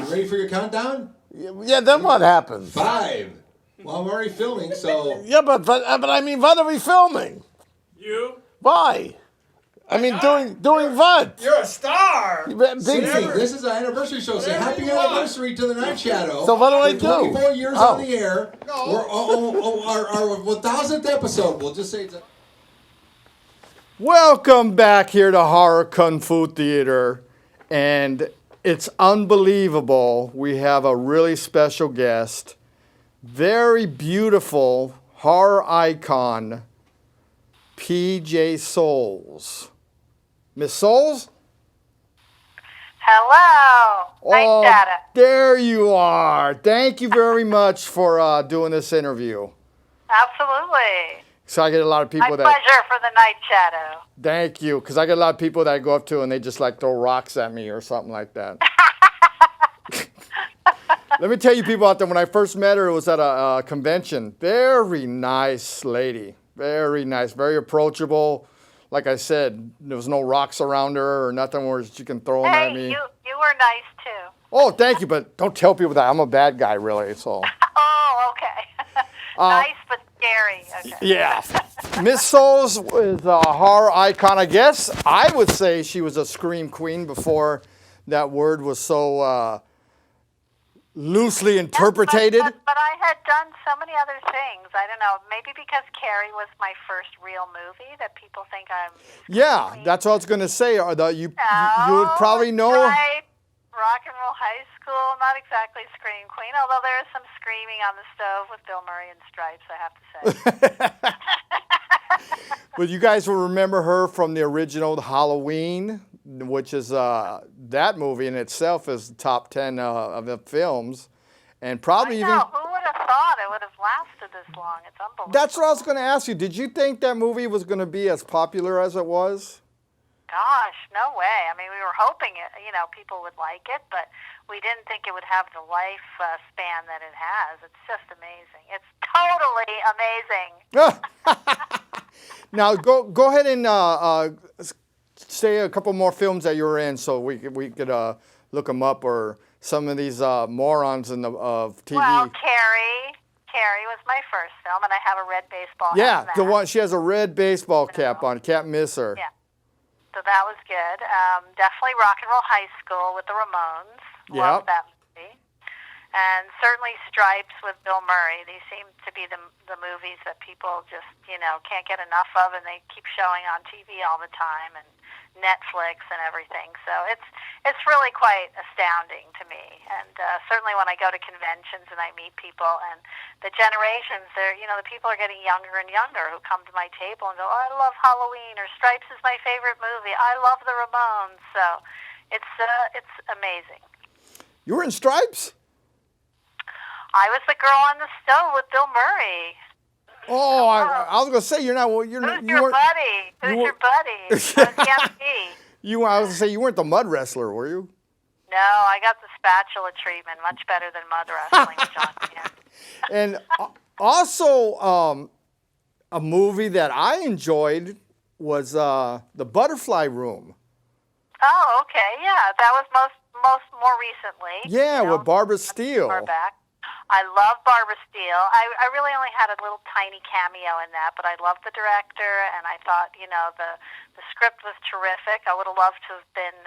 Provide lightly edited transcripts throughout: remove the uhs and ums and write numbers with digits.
You ready for your countdown? Yeah, then what happens? 5. Well, I'm already filming, so... Yeah, but I mean, what are we filming? You? Why? I mean, doing what? You're a star. Big Sing. This is an anniversary show. Say happy anniversary to the Night Shadow. So what do I For do? 24 years on the air. No. We're our 1000th episode. We'll just say it's... Welcome back here to Horror Kung Fu Theater, and it's unbelievable. We have a really special guest, very beautiful horror icon, PJ Souls. Miss Souls? Hello. Oh, Night Shadow. there you are. Thank you very much for doing this interview. Absolutely. So I get a lot of people My that... pleasure for the Night Shadow. Thank you, because I get a lot of people that I go up to and they just like throw rocks at me or something like that. Let me tell you people out there, when I first met her, it was at a convention. Very nice lady. Very nice, very approachable. Like I said, there was no rocks around her or nothing where she can throw them at me. Hey, you were nice too. Oh, thank you, but don't tell people that. I'm a bad guy, really, so. Oh, okay. Nice but scary. Okay. Yeah. Miss Souls is a horror icon, I guess. I would say she was a scream queen before that word was so loosely interpreted. But I had done so many other things. I don't know. Maybe because Carrie was my first real movie that people think I'm. Yeah, queen. that's what I was going to say. You would probably know. Right. Rock and Roll High School, not exactly Scream Queen, although there is some screaming on the stove with Bill Murray and Stripes, I have to say. But you guys will remember her from the original Halloween, which is that movie in itself is top 10 of the films. And probably I know. Who would have thought it would have lasted this long? It's unbelievable. That's what I was going to ask you. Did you think that movie was going to be as popular as it was? Gosh, no way. I mean, we were hoping people would like it, but we didn't think it would have the life span that it has. It's just amazing. It's totally amazing. Now, go ahead and say a couple more films that you were in, so we could look them up, or some of these morons of TV. Well, Carrie was my first film, and I have a red baseball hat. Yeah, in that. the one she has a red baseball cap on. Can't miss her. Yeah. So that was good. Definitely Rock and Roll High School with the Ramones. Love that movie. And certainly Stripes with Bill Murray. These seem to be the movies that people just, can't get enough of, and they keep showing on TV all the time, and Netflix and everything. So it's really quite astounding to me. And certainly when I go to conventions and I meet people, and the generations, the people are getting younger and younger who come to my table and go, oh, I love Halloween, or Stripes is my favorite movie. I love the Ramones. So it's amazing. You were in Stripes? I was the girl on the stove with Bill Murray. Oh, I was gonna say you're not. Who's your buddy? Who's your buddy? I was the MC. I was gonna say you weren't the mud wrestler, were you? No, I got the spatula treatment, much better than mud wrestling, John. And also, a movie that I enjoyed was The Butterfly Room. Oh, okay, yeah, that was more recently. Yeah, with Barbara Steele. Far back. I love Barbara Steele. I really only had a little tiny cameo in that, but I loved the director, and I thought, the script was terrific. I would have loved to have been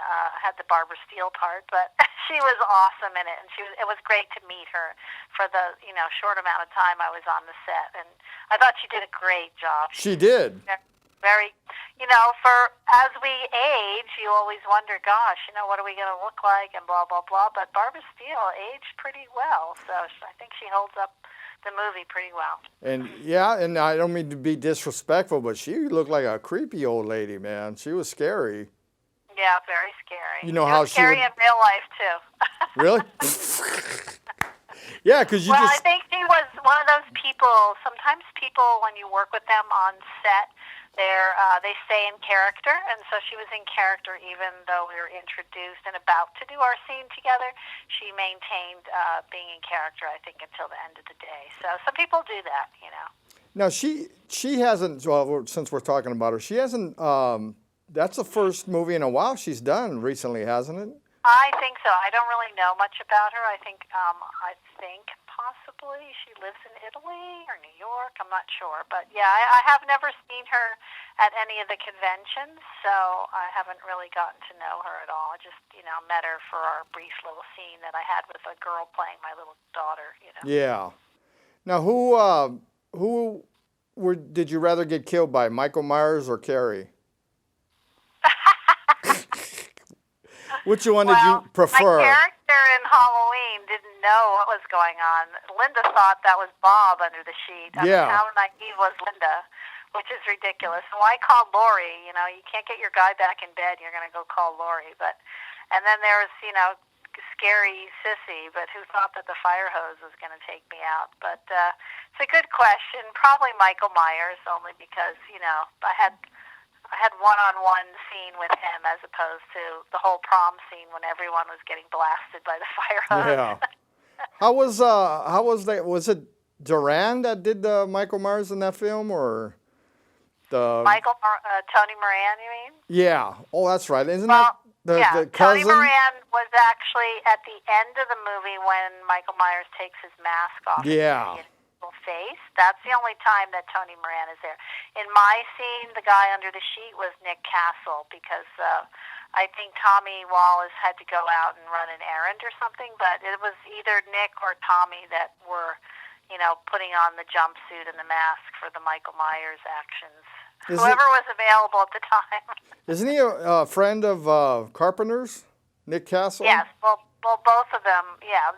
had the Barbara Steele part, but she was awesome in it, and it was great to meet her for the short amount of time I was on the set, and I thought she did a great job. She did. Very, for as we age, you always wonder, gosh, what are we going to look like, and blah, blah, blah. But Barbara Steele aged pretty well, so I think she holds up the movie pretty well. And and I don't mean to be disrespectful, but she looked like a creepy old lady, man. She was scary. Yeah, very scary. You know how she scary in real life too. Really? Yeah, because you Well, just... I think she was one of those people. Sometimes people, when you work with them on set, they stay in character, and so she was in character even though we were introduced and about to do our scene together. She maintained being in character, I think, until the end of the day. So some people do that, Now, she hasn't, well, since we're talking about her, she hasn't, that's the first movie in a while she's done recently, hasn't it? I think so. I don't really know much about her. I think possibly she lives in Italy or New York. I'm not sure, but yeah, I have never seen her at any of the conventions, so I haven't really gotten to know her at all. I just met her for our brief little scene that I had with a girl playing my little daughter. Yeah. Now, did you rather get killed by, Michael Myers or Carrie? Which one did you prefer? My character in Halloween didn't know what was going on. Linda thought that was Bob under the sheet. Yeah. How naive was Linda, which is ridiculous. So I called Lori. You can't get your guy back in bed. You're going to go call Lori. And then there was, scary Sissy, but who thought that the fire hose was going to take me out. But it's a good question. Probably Michael Myers, only because, I had one-on-one scene with him as opposed to the whole prom scene when everyone was getting blasted by the fire hose. Yeah. How was that? Was it Duran that did Michael Myers in that film, or the Tony Moran, you mean? Yeah. Oh, that's right. Isn't Well, that the Tony cousin? Moran was actually at the end of the movie when Michael Myers takes his mask off. Yeah. And face. That's the only time that Tony Moran is there. In my scene, the guy under the sheet was Nick Castle because I think Tommy Wallace had to go out and run an errand or something, but it was either Nick or Tommy that were, putting on the jumpsuit and the mask for the Michael Myers actions. Whoever was available at the time. Isn't he a friend of Carpenter's, Nick Castle? Yes, well, both of them, yeah.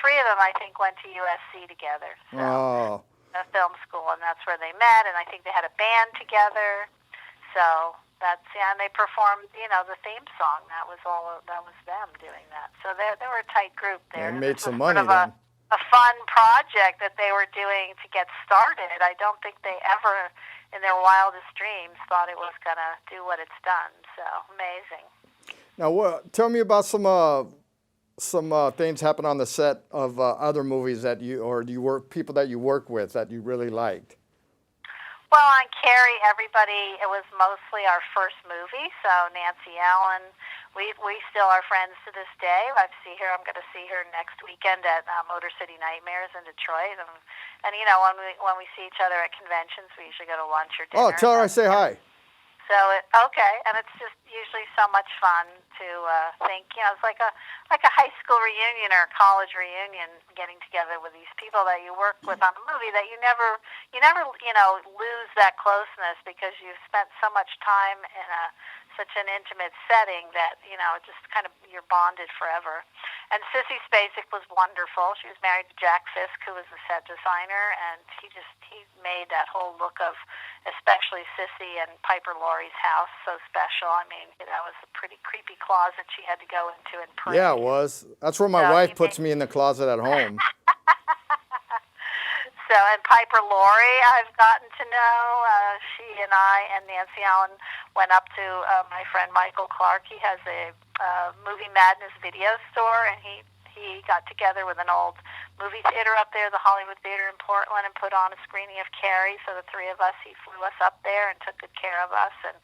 Three of them, I think, went to USC together. So, a film school, and that's where they met. And I think they had a band together. So and they performed, the theme song. That was them doing that. So they were a tight group there. They made some money sort of then. A fun project that they were doing to get started. I don't think they ever, in their wildest dreams, thought it was going to do what it's done. So amazing. Now, tell me about some things happen on the set of other movies that people that you work with that you really liked. Well, on Carrie, it was mostly our first movie. So Nancy Allen, we still are friends to this day. I'm going to see her next weekend at Motor City Nightmares in Detroit. And when we see each other at conventions, we usually go to lunch or dinner. Oh, tell her I say hi. So okay, and it's just usually so much fun to think. It's like a high school reunion or a college reunion, getting together with these people that you work with on a movie that you never lose that closeness because you've spent so much time in such an intimate setting that just kind of you're bonded forever. And Sissy Spacek was wonderful. She was married to Jack Fisk, who was the set designer, and he made that whole look of especially Sissy and Piper Laurie's house so special. I mean, that was a pretty creepy closet she had to go into and print. Yeah, it was. That's where my wife puts me in the closet at home. So, and Piper Laurie, I've gotten to know. She and I and Nancy Allen went up to my friend Michael Clark. He has a Movie Madness video store, and he got together with an old movie theater up there, the Hollywood Theater in Portland, and put on a screening of Carrie. So the three of us, he flew us up there and took good care of us, and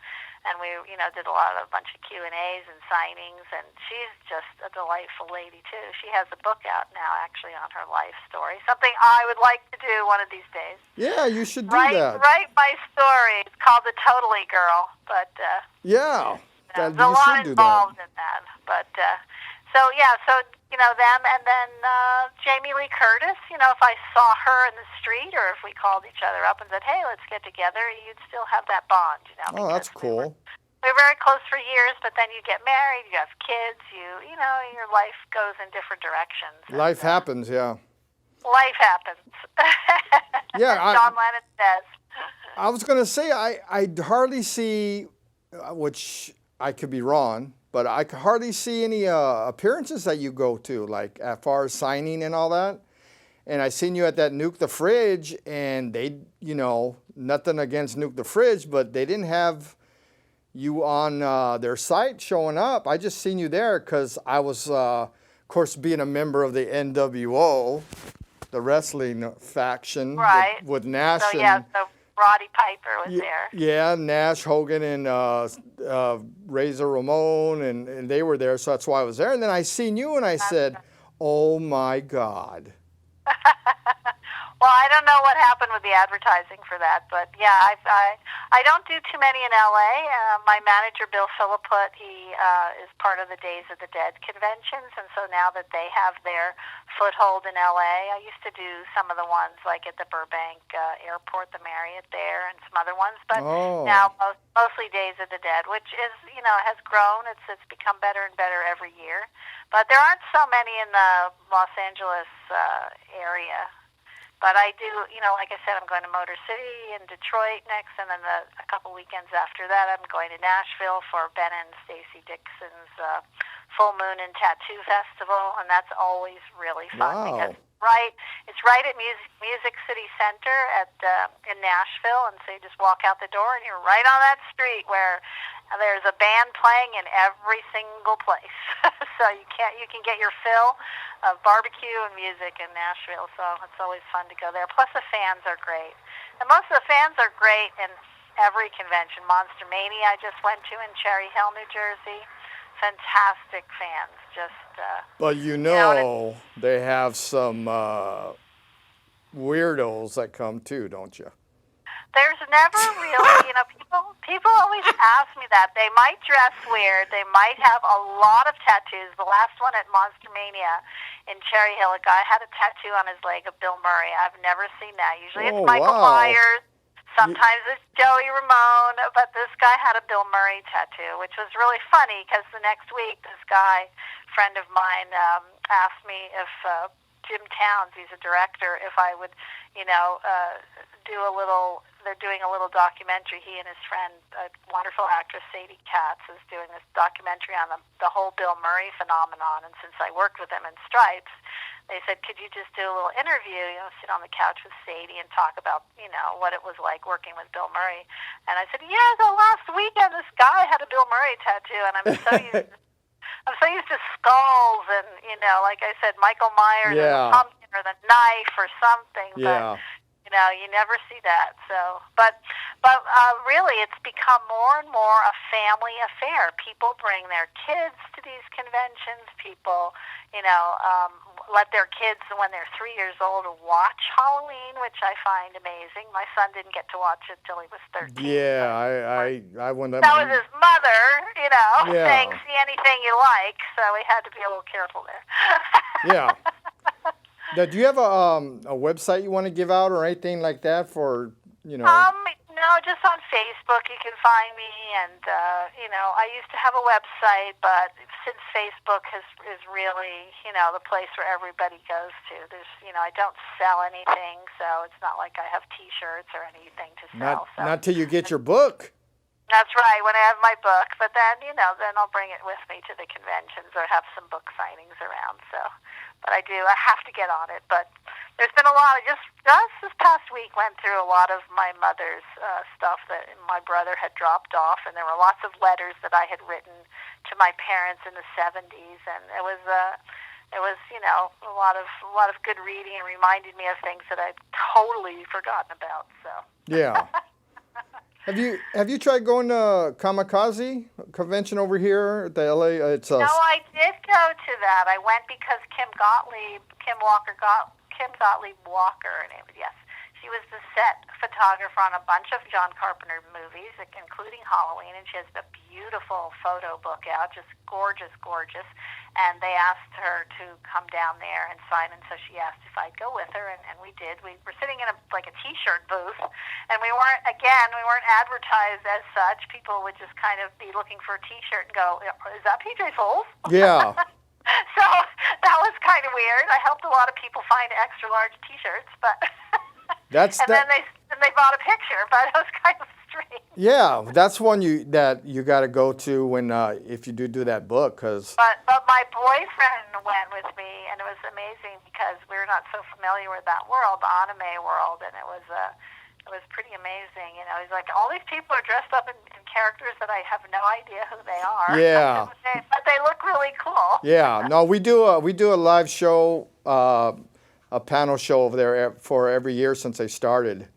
we did a bunch of Q&As and signings. And she's just a delightful lady too. She has a book out now, actually, on her life story. Something I would like to do one of these days. Yeah, you should do that. Write my story. It's called The Totally Girl, but yeah, there's a lot involved in that. But them, and then Jamie Lee Curtis. If I saw her in the street, or if we called each other up and said, "Hey, let's get together," you'd still have that bond. Oh, that's cool. We were very close for years, but then you get married, you have kids, your life goes in different directions. Life happens, yeah. Life happens. Yeah, John Lennon says. I was going to say I hardly see, which I could be wrong, but I could hardly see any appearances that you go to, like as far as signing and all that. And I seen you at that Nuke the Fridge, and they, nothing against Nuke the Fridge, but they didn't have you on their site showing up. I just seen you there because I was, of course, being a member of the NWO, the wrestling faction, right, with Nash. So Roddy Piper was there. Yeah, Nash, Hogan, and Razor Ramon, and they were there, so that's why I was there. And then I seen you, and I said, "Oh my God." Well, I don't know what happened with the advertising for that, but yeah, I don't do too many in LA. My manager, Bill Philipput, he is part of the Days of the Dead conventions, and so now that they have their foothold in LA, I used to do some of the ones like at the Burbank Airport, the Marriott there, and some other ones, but now mostly Days of the Dead, which is, has grown. It's become better and better every year, but there aren't so many in the Los Angeles area. But I do, like I said, I'm going to Motor City and Detroit next, and then a couple weekends after that, I'm going to Nashville for Ben and Stacy Dixon's Full Moon and Tattoo Festival, and that's always really fun because it's right at Music City Center in Nashville, and so you just walk out the door and you're right on that street where there's a band playing in every single place. So you can get your fill of barbecue and music in Nashville, so it's always fun to go there. Plus the fans are great. And most of the fans are great in every convention. Monster Mania I just went to in Cherry Hill, New Jersey. Fantastic fans. But they have some weirdos that come too, don't you? There's never really, people always ask me that. They might dress weird. They might have a lot of tattoos. The last one at Monster Mania in Cherry Hill, a guy had a tattoo on his leg of Bill Murray. I've never seen that. Usually it's Michael Myers. Sometimes it's Joey Ramone. But this guy had a Bill Murray tattoo, which was really funny because the next week this guy, friend of mine, asked me if Jim Towns, he's a director, if I would, do a little. They're doing a little documentary. He and his friend, a wonderful actress, Sadie Katz, is doing this documentary on the whole Bill Murray phenomenon. And since I worked with him in Stripes, they said, could you just do a little interview, sit on the couch with Sadie and talk about, what it was like working with Bill Murray. And I said, yeah, the last weekend this guy had a Bill Murray tattoo, and I'm so used to skulls and, like I said, Michael Myers or the pumpkin or the knife or something. Yeah. But, you never see that. So, but really, it's become more and more a family affair. People bring their kids to these conventions. People, let their kids, when they're 3 years old, watch Halloween, which I find amazing. My son didn't get to watch it till he was 13. Yeah, I went up. That was his mother, saying, see anything you like. So we had to be a little careful there. Yeah. Now, do you have a website you want to give out or anything like that for, No, just on Facebook you can find me, and I used to have a website, but since Facebook is really the place where everybody goes to. There's I don't sell anything, so it's not like I have T-shirts or anything to sell. Not till you get your book. That's right, when I have my book, but then then I'll bring it with me to the conventions or have some book signings around. So, but I have to get on it. But there's been a lot of just this past week went through a lot of my mother's stuff that my brother had dropped off, and there were lots of letters that I had written to my parents in the 70s, and it was a lot of good reading and reminded me of things that I'd totally forgotten about. So yeah. Have you tried going to Kamikaze convention over here at the LA? No, I did go to that. I went because Kim Gottlieb Walker, her name, yes. She was the set photographer on a bunch of John Carpenter movies, including Halloween, and she has a beautiful photo book out, just gorgeous, gorgeous. And they asked her to come down there and sign, and so she asked if I'd go with her, and we did. We were sitting in a T-shirt booth, and we weren't advertised as such. People would just kind of be looking for a T-shirt and go, is that PJ Souls? Yeah. So that was kind of weird. I helped a lot of people find extra large T-shirts, but then they bought a picture, but it was kind of strange. Yeah, that's one that you got to go to when if you do that book, because. But my boyfriend went with me, and it was amazing because we're not so familiar with that world, the anime world, and it was pretty amazing. He's like, all these people are dressed up in characters that I have no idea who they are. Yeah. but they look really cool. Yeah. No, we do a live show, a panel show over there for every year since they started.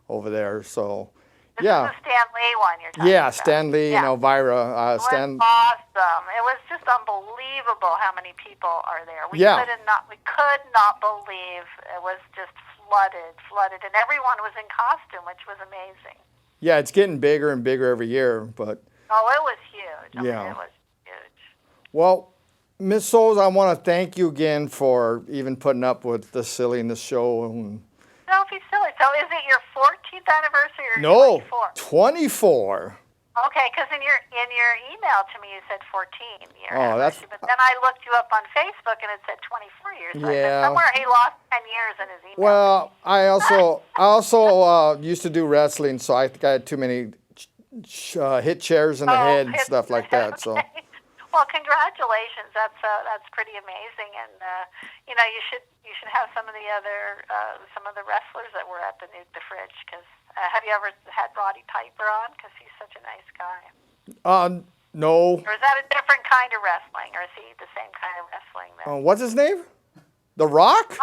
over there. So, This yeah. is the Stan Lee one you're talking Yeah, about. Stan Lee and Elvira. It was awesome. It was just unbelievable how many people are there. We could not believe it was just flooded, and everyone was in costume, which was amazing. Yeah, it's getting bigger and bigger every year, but. Oh, it was huge. I mean, it was huge. Well, Miss Souls, I want to thank you again for even putting up with the silliness show. Don't be silly. So is it your 14th anniversary or No, 24? 24. Okay, because in your email to me you said 14 year that's. anniversary, but then I looked you up on Facebook and it said 24 years. So I said somewhere he lost 10 years in his email. Well, I also used to do wrestling, so I think I had too many hit chairs in the head and stuff like that. So. Well, congratulations. That's pretty amazing, and you should have some of the wrestlers that were at the Nuke the Fridge. Because have you ever had Roddy Piper on? Because he's such a nice guy. No. Or is that a different kind of wrestling, or is he the same kind of wrestling? What's his name? The Rock?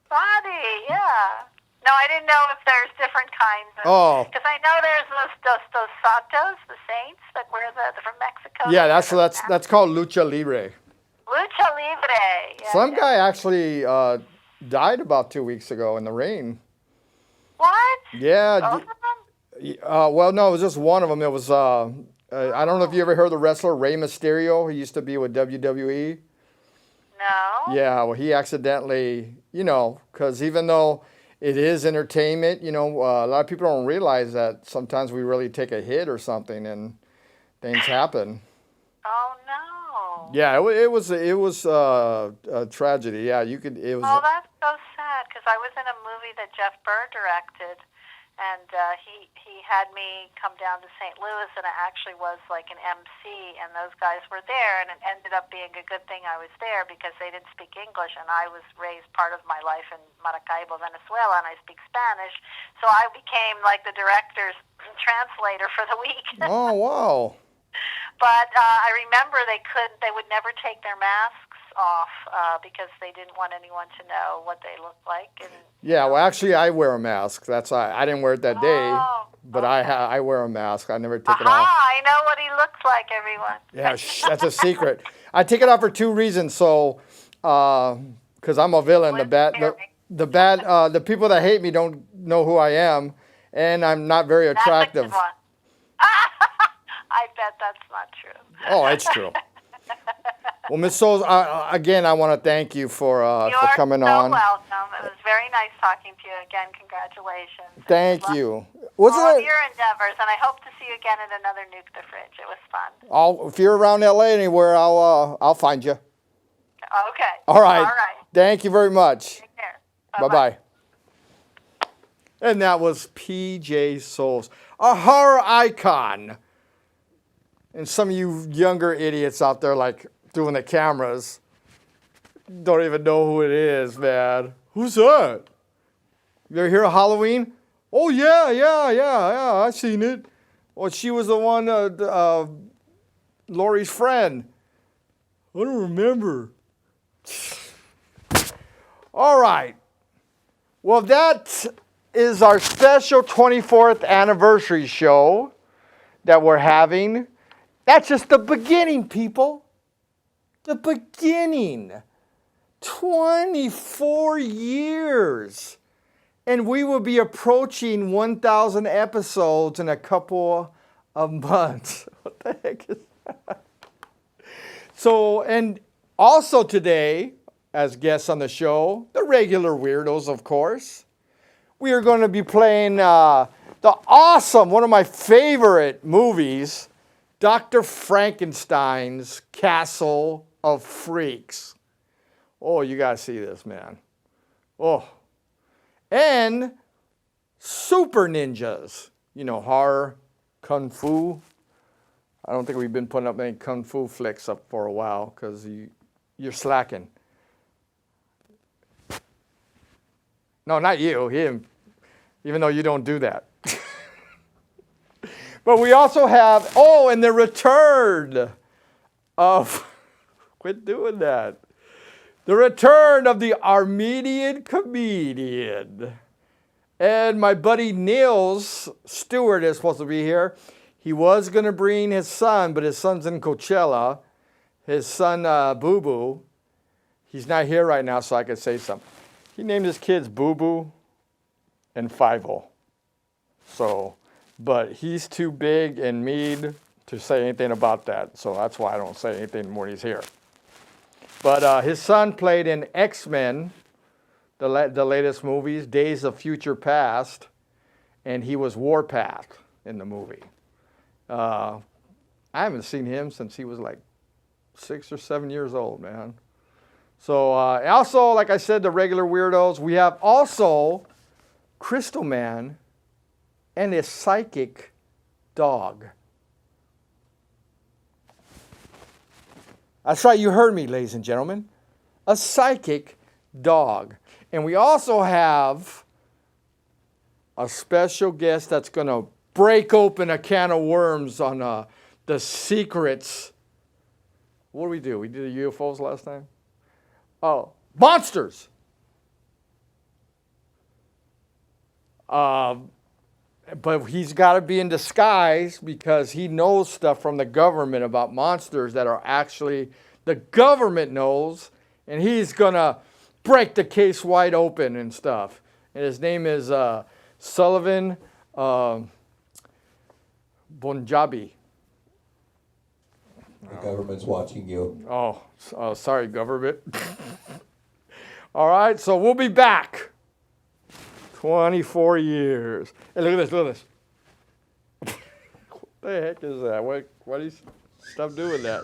Roddy, yeah. No, I didn't know if there's different kinds. Because I know there's those Santos, the Saints, that were from Mexico. Yeah, that's called Lucha Libre. Lucha Libre. Yeah, Some guy actually died about 2 weeks ago in the rain. What? Yeah. Both of them? Well, no, it was just one of them. It was, I don't know if you ever heard the wrestler Rey Mysterio. He used to be with WWE. No. Yeah, well, he accidentally, because even though it is entertainment, a lot of people don't realize that sometimes we really take a hit or something and things happen. Oh, no. Yeah, it was a tragedy. Yeah, it was. Oh, that's so sad, because I was in a movie that Jeff Burr directed, and he had me come down to St. Louis, and I actually was like an MC, and those guys were there, and it ended up being a good thing I was there because they didn't speak English, and I was raised part of my life in Maracaibo, Venezuela, and I speak Spanish, so I became like the director's translator for the week. Oh, wow. But I remember they would never take their masks off because they didn't want anyone to know what they looked like. And, yeah, well, actually, I wear a mask. I didn't wear it that day, but okay. I wear a mask. I never take it off. I know what he looks like, everyone. Yeah, that's a secret. I take it off for 2 reasons. So, because I'm a villain, the people that hate me don't know who I am, and I'm not very attractive. That's a good one. I bet that's not true. Oh, it's true. Well, Ms. Souls, again, I want to thank you for coming on. You're so welcome. It was very nice talking to you. Again, congratulations. Thank you. All of your endeavors, and I hope to see you again at another Nuke the Fridge. It was fun. If you're around LA anywhere, I'll find you. Okay. All right. All right. Thank you very much. Take care. Bye-bye. And that was PJ Souls, a horror icon. And some of you younger idiots out there, like doing the cameras, don't even know who it is, man. Who's that? You ever hear of Halloween? Oh, yeah, I seen it. Well, she was the one, Lori's friend. I don't remember. All right. Well, that is our special 24th anniversary show that we're having. That's just the beginning, people. The beginning. 24 years. And we will be approaching 1,000 episodes in a couple of months. What the heck is that? So, and also today, as guests on the show, the regular weirdos, of course, we are going to be playing the awesome, one of my favorite movies, Dr. Frankenstein's Castle of Freaks. Oh, you got to see this, man. Oh. And super ninjas. Horror, kung fu. I don't think we've been putting up any kung fu flicks up for a while because you're slacking. No, not you, him. Even though you don't do that. But we also have, and the return of, quit doing that. The return of the Armenian comedian, And my buddy Niels Stewart is supposed to be here. He was going to bring his son, but his son's in Coachella. His son, Boo Boo, he's not here right now, so I could say something. He named his kids Boo Boo and Five-O. So, but he's too big and mean to say anything about that. So that's why I don't say anything when he's here. But his son played in X-Men, the latest movies, Days of Future Past, and he was Warpath in the movie. I haven't seen him since he was like 6 or 7 years old, man. So also, like I said, the regular weirdos. We have also Crystal Man and a psychic dog. That's right, you heard me, ladies and gentlemen. A psychic dog. And we also have a special guest that's going to break open a can of worms on the secrets. What did we do? We did the UFOs last time? Oh, monsters! But he's got to be in disguise because he knows stuff from the government about monsters that are actually, the government knows, and he's going to break the case wide open and stuff. And his name is Sullivan Bonjabi. The government's watching you. Oh, sorry, government. All right, so we'll be back. 24 years. Hey, look at this, look at this. What the heck is that? What is stuff doing that?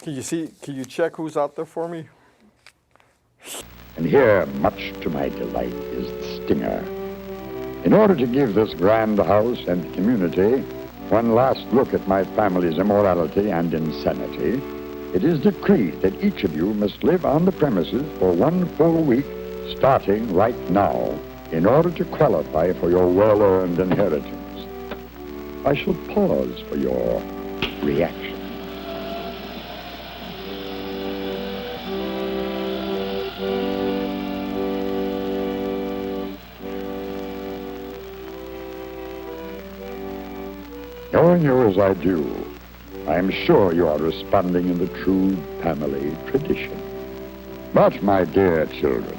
Can you check who's out there for me? And here, much to my delight, is the stinger. In order to give this grand house and community one last look at my family's immorality and insanity, it is decreed that each of you must live on the premises for 1 full week, starting right now, in order to qualify for your well-earned inheritance. I shall pause for your reaction. Knowing you as I do, I am sure you are responding in the true family tradition. But, my dear children,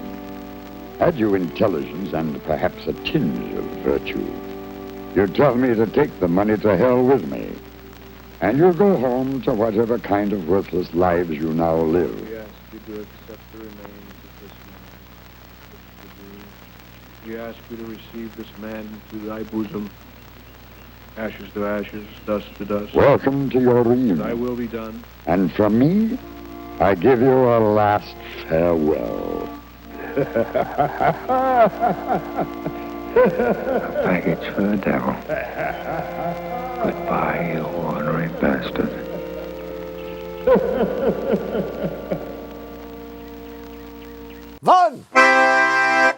had you intelligence and perhaps a tinge of virtue, you'd tell me to take the money to hell with me, and you'll go home to whatever kind of worthless lives you now live. We ask you to accept the remains of this man. We ask you to receive this man to thy bosom. Ashes to ashes, dust to dust. Welcome to your reunion. Thy will be done. And from me, I give you a last farewell. Baggage for the devil. Goodbye, you ornery bastard. Vaughn!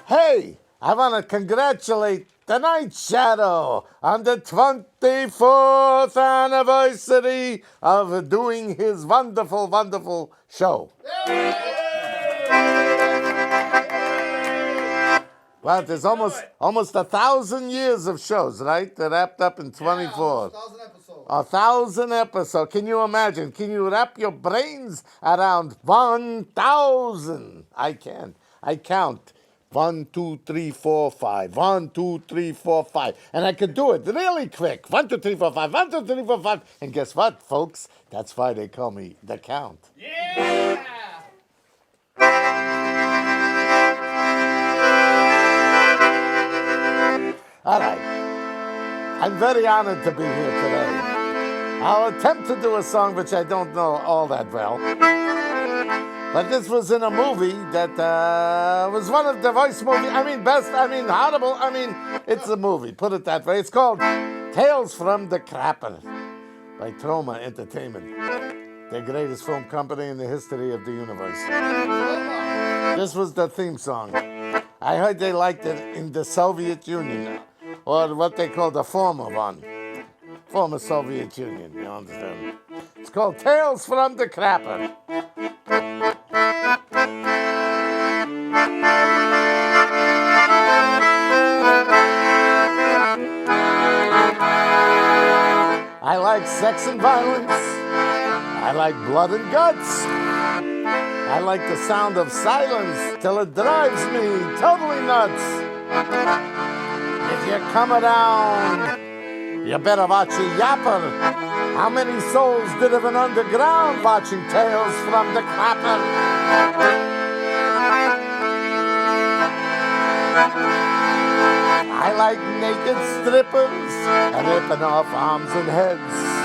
Hey, I want to congratulate the Night Shadow on the 24th anniversary of doing his wonderful, wonderful show. Well, there's almost 1,000 years of shows, right? That wrapped up in 24. 1,000 episodes. 1,000 episodes. Can you imagine? Can you wrap your brains around 1,000? I can. I count. 1, 2, 3, 4, 5. 1, 2, 3, 4, 5. And I could do it really quick. 1, 2, 3, 4, 5. 1, 2, 3, 4, 5. And guess what, folks? That's why they call me the Count. Yeah! All right. I'm very honored to be here today. I'll attempt to do a song which I don't know all that well. But this was in a movie that was one of the voice movies. Horrible. It's a movie, put it that way. It's called Tales from the Crapper by Troma Entertainment, the greatest film company in the history of the universe. This was the theme song. I heard they liked it in the Soviet Union, or what they call the former one. Former Soviet Union, you understand? It's called Tales from the Crapper. sex and violence. I like blood and guts. I like the sound of silence till it drives me totally nuts. If you come around, you better watch your yapper. How many souls did have been underground watching Tales from the Clapper? I like naked strippers ripping off arms and heads.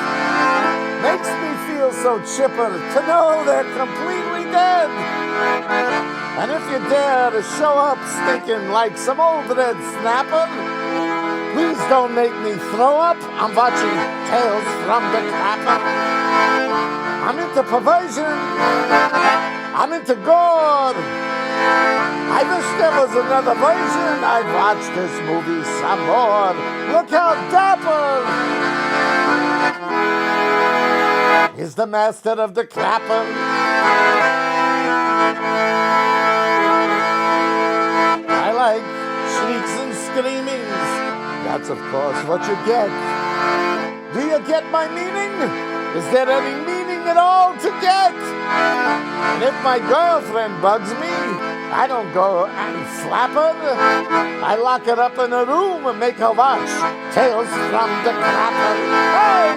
Makes me feel so chipper to know they're completely dead. And if you dare to show up stinking like some old red snapper, please don't make me throw up. I'm watching Tales from the Clapper. I'm into perversion. I'm into gore. I wish there was another version. I'd watch this movie some more. Look how dapper is the master of the clapper. I like shrieks and screamings. That's, of course, what you get. Do you get my meaning? Is there any meaning at all to get? And if my girlfriend bugs me, I don't go and slap her. I lock her up in a room and make her watch Tales from the Clapper. Hey!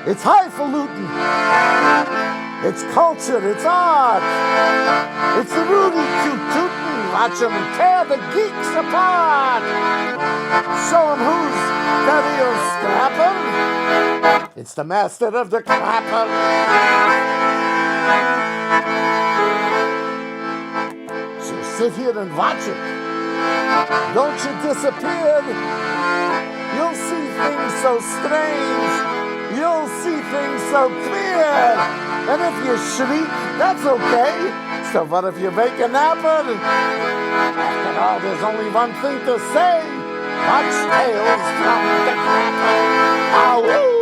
It's highfalutin. It's culture. It's art. It's the Rudy Toot-Tootin'. Watch 'em tear the geeks apart. Show 'em who's the real scrapper. It's the master of the clapper. So sit here and watch it. Don't you disappear. You'll see things so strange. You'll see things so clear. And if you shriek, that's okay. So what if you make a napper? After all, there's only one thing to say. Watch Tales from the Clapper. Ow-woo!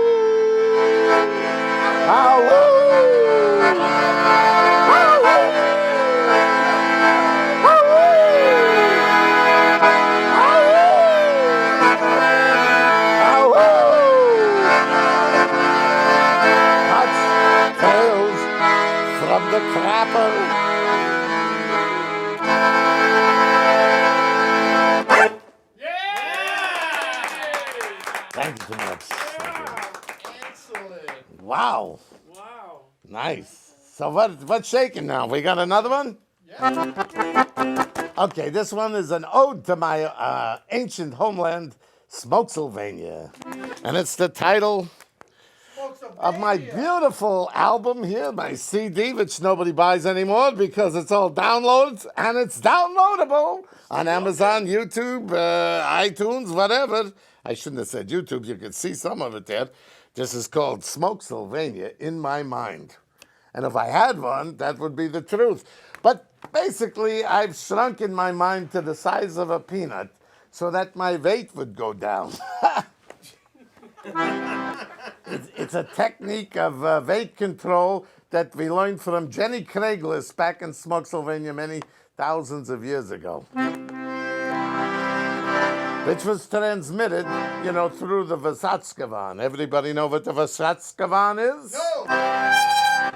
Ow-woo! The clapper. Thank you so much. Excellent. Wow. Wow. Nice. So what's shaking now? We got another one? Yeah. Okay, this one is an ode to my ancient homeland, Smokesylvania. And it's the title of my beautiful album here, my CD, which nobody buys anymore because it's all downloads, and it's downloadable on Amazon, YouTube, iTunes, whatever. I shouldn't have said YouTube. You could see some of it there. This is called Smokesylvania in My Mind. And if I had one, that would be the truth. But basically, I've shrunken my mind to the size of a peanut so that my weight would go down. It's a technique of weight control that we learned from Jenny Craiglis back in Smokesylvania many thousands of years ago, which was transmitted, through the Vasatskevan. Everybody know what the Vasatskevan is? No.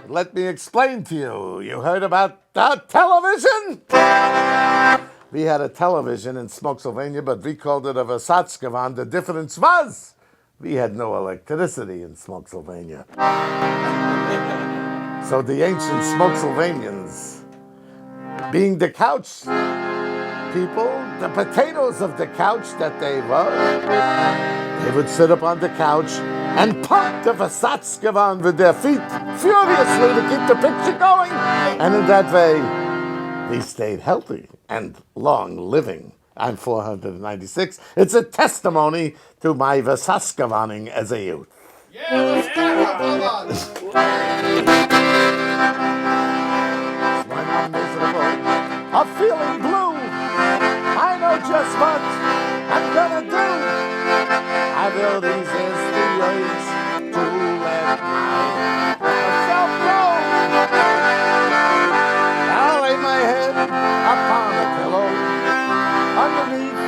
Let me explain to you. You heard about the television? We had a television in Smokesylvania, but we called it a Vasatskevan. The difference was we had no electricity in Smokesylvania. So the ancient Smokesylvanians, being the couch people, the potatoes of the couch that they were, they would sit up on the couch and pump the Vasatskevan with their feet furiously to keep the picture going. And in that way, they stayed healthy and long-living. I'm 496. It's a testimony to my Vasatskevaning as a youth. Yeah, let's go. Hold on. When I'm miserable or feeling blue, I know know just what I'm gonna do. I will resist the urge to let myself go. I'll lay my head upon a pillow underneath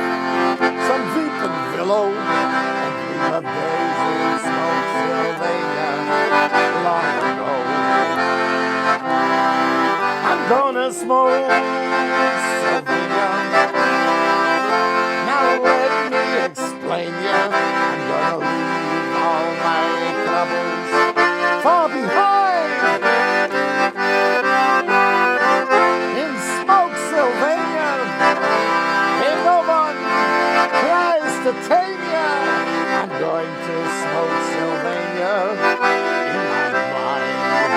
some weeping willow and dream of days in Smokula long ago. I'm gonna smoke Sylvania. Now let me explain ya. I'm gonna leave all my troubles far behind. In Smokula, ain't no one tries to tame ya. I'm going to smoke Sylvania in my mind.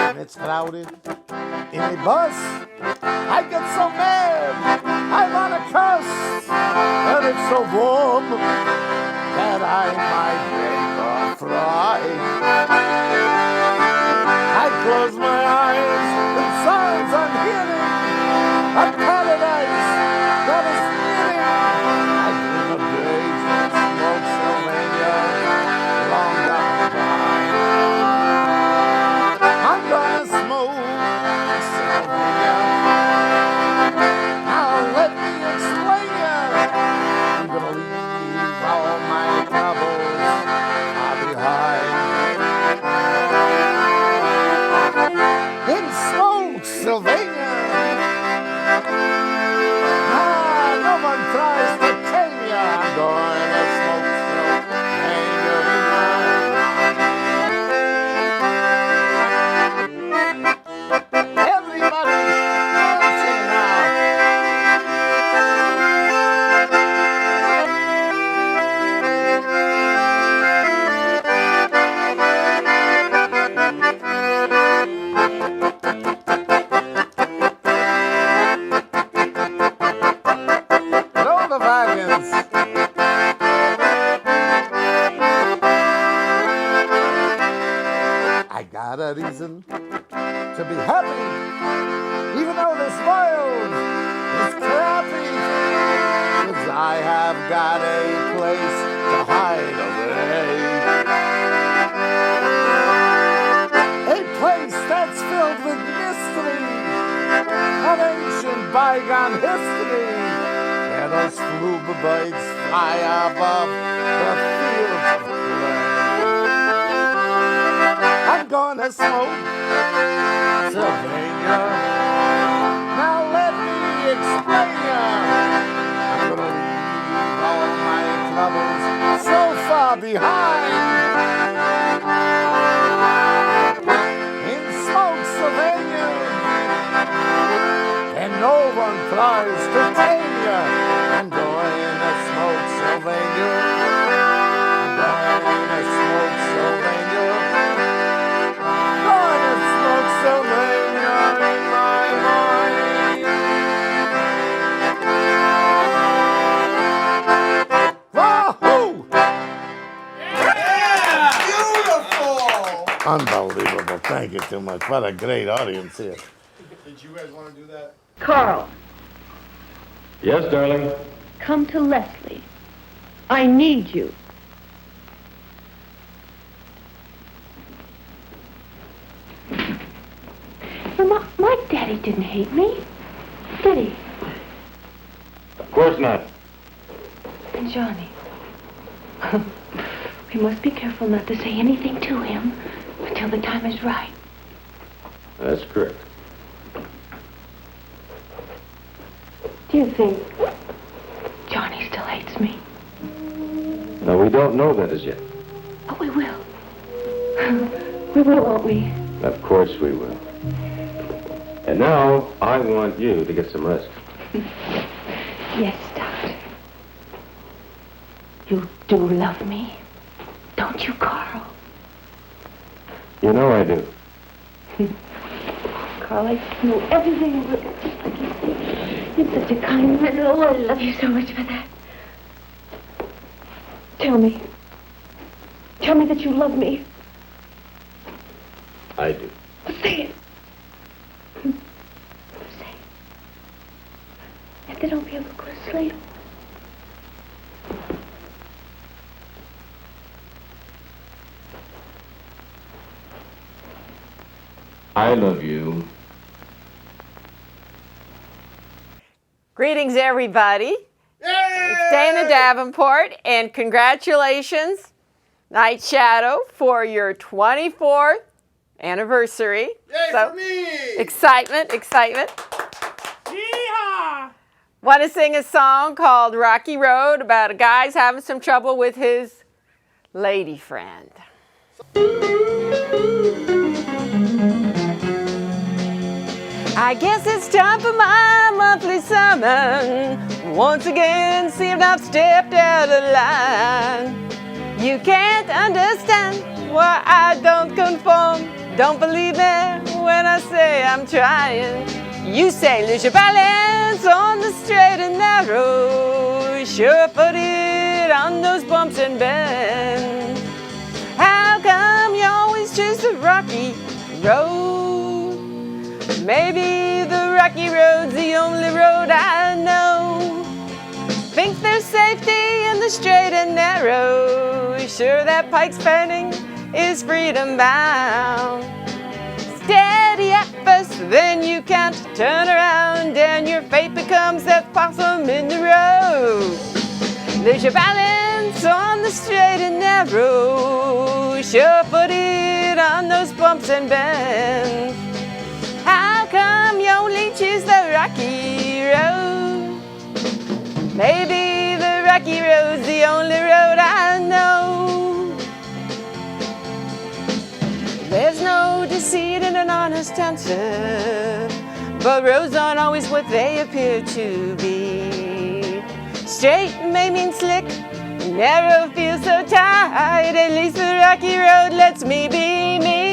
When it's crowded in a bus, I get so mad, I wanna cuss. And it's so warm that I might break or fry. I close my eyes and sounds I'm hearing a paradise that is nearing. I dream of days in Smokula long gone by. I'm gonna smoke Sylvania. Now let me explain ya. I'm gonna leave all my troubles far behind. In Smokula, no one tries to tame ya. I'm going to smoke Sylvania in my everybody dancing now. Roll the wagons. I got a reason to be happy, even though this world is crappy. 'Cause I have got a place to hide away. A place that's filled with mystery of ancient bygone history, where those bluebirds fly above the fields of clay. I'm gonna smoke Sylvania. Now let me explain ya. I'm gonna leave all my troubles so far behind. In Smokula, and no one tries to tame ya. I'm going to smoke Sylvania. I'm going to smoke Sylvania. Going to smoke Sylvania in my mind. Wahoo! Beautiful! Unbelievable. Thank you too much. What a great audience here. Did you guys want to do that? Carl, Yes, darling? come to Leslie. I need you. Mama, my daddy didn't hate me, did he? Of course not. And Johnny? We must be careful not to say anything to him until the time is right. That's correct. Do you think Johnny still hates me? No, we don't know that as yet. But we will. We will, won't we? Of course we will. And now, I want you to get some rest. Yes, Doctor. You do love me, don't you, Carl? You know I do. Carl, I know everything about it, just like you think. You're such a kind man. Oh, I love you so much for that. Tell me. Tell me that you love me. I do. Say it. Say it. sleep. I love you. Greetings, everybody. It's Dana Davenport, and congratulations, Night Shadow, for your 24th anniversary. Yay So, for me! Excitement, excitement. Yeehaw! Want to sing a song called Rocky Road about a guy's having some trouble with his lady friend. I guess it's time for my monthly sermon. Once again, see if I've stepped out of line. You can't understand why I don't conform. Don't believe me when I say I'm trying. You say lose your balance on the straight and narrow. Sure put it on those bumps and bends. How come you always choose the rocky road? Maybe the rocky road's the only road I know. Think there's safety in the straight and narrow. Sure that Pike's Landing is freedom bound. Steady at first, then you can't turn around, and your fate becomes that possum in the road. Lose your balance on the straight and narrow. Sure put it on those bumps and bends. How come you only choose the rocky road? Maybe the rocky road's the only road I know. There's no deceit in an honest answer, but roads aren't always what they appear to be. Straight may mean slick, narrow feels so tight. At least the rocky road lets me be me.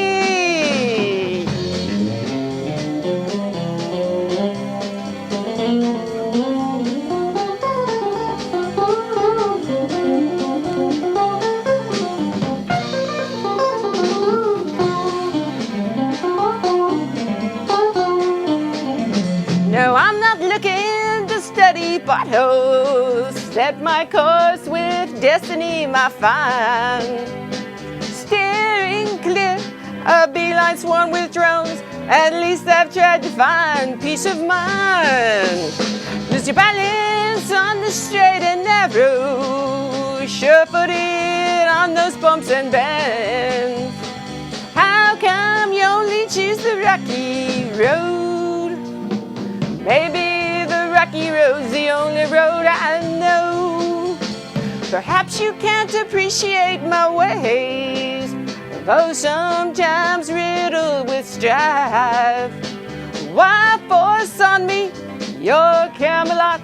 No, I'm not looking to study potholes. Set my course with destiny, my find. Steering clear, a beeline swarm with drones. At least I've tried to find peace of mind. Lose your balance on the straight and narrow. Sure put it on those bumps and bends. How come you only choose the rocky road? Maybe the rocky road's the only road I know. Perhaps you can't appreciate my ways, though sometimes riddled with strife. Why force on me your Camelot?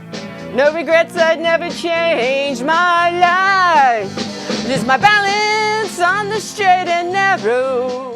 No regrets, I'd never change my life. Lose my balance on the straight and narrow.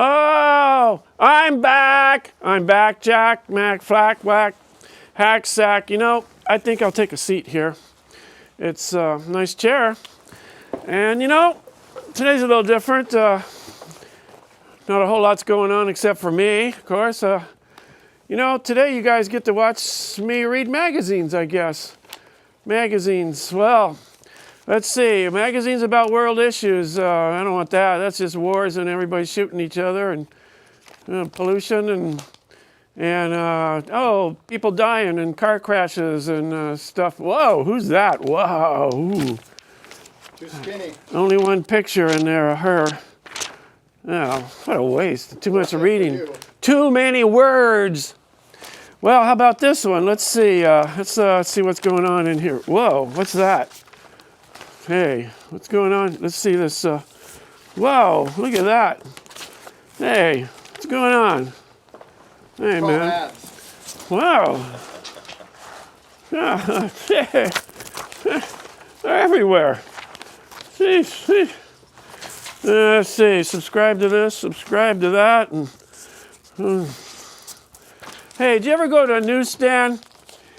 Oh, I'm back. I'm back, Jack, Mac, Flack, Whack, Hack, Sack. You know, I think I'll take a seat here. It's a nice chair. And, you know, today's a little different. Not a whole lot's going on except for me, of course. You know, today you guys get to watch me read magazines, I guess. Magazines, well, let's see, magazines about world issues. I don't want that. That's just wars and everybody shooting each other and pollution and oh, people dying and car crashes and stuff. Whoa, who's that? Whoa. Ooh. Too skinny. Only one picture in there of her. Oh, what a waste. Too much reading. Too many words. Well, how about this one? Let's see. Let's see what's going on in here. Whoa, what's that? Hey, what's going on? Let's see this. Whoa, look at that. Hey, what's going on? Hey, man. Wow. They're everywhere. Let's see, subscribe to this, subscribe to that. And, Hey, do you ever go to a newsstand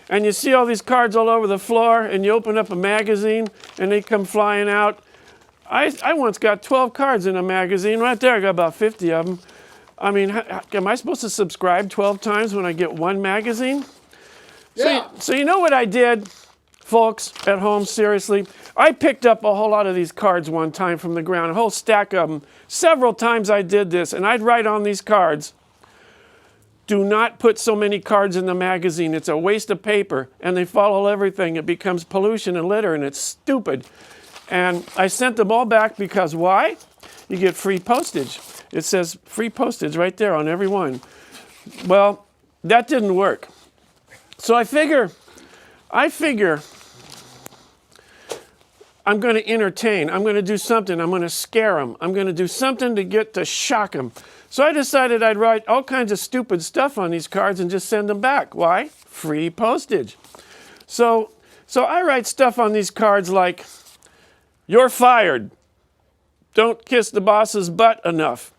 and you see all these cards all over the floor and you open up a magazine and they come flying out? I once got 12 cards in a magazine. Right there, I got about 50 of them. I mean, am I supposed to subscribe 12 times when I get one magazine? Yeah. So you know what I did, folks, at home, seriously? I picked up a whole lot of these cards one time from the ground, a whole stack of them. Several times I did this, and I'd write on these cards, do not put so many cards in the magazine. It's a waste of paper, and they follow everything. It becomes pollution and litter, and it's stupid. And I sent them all back because why? You get free postage. It says free postage right there on every one. Well, that didn't work. So I figure I'm going to entertain. I'm going to do something. I'm going to scare them. I'm going to do something to shock them. So I decided I'd write all kinds of stupid stuff on these cards and just send them back. Why? Free postage. So I write stuff on these cards like, you're fired. Don't kiss the boss's butt enough.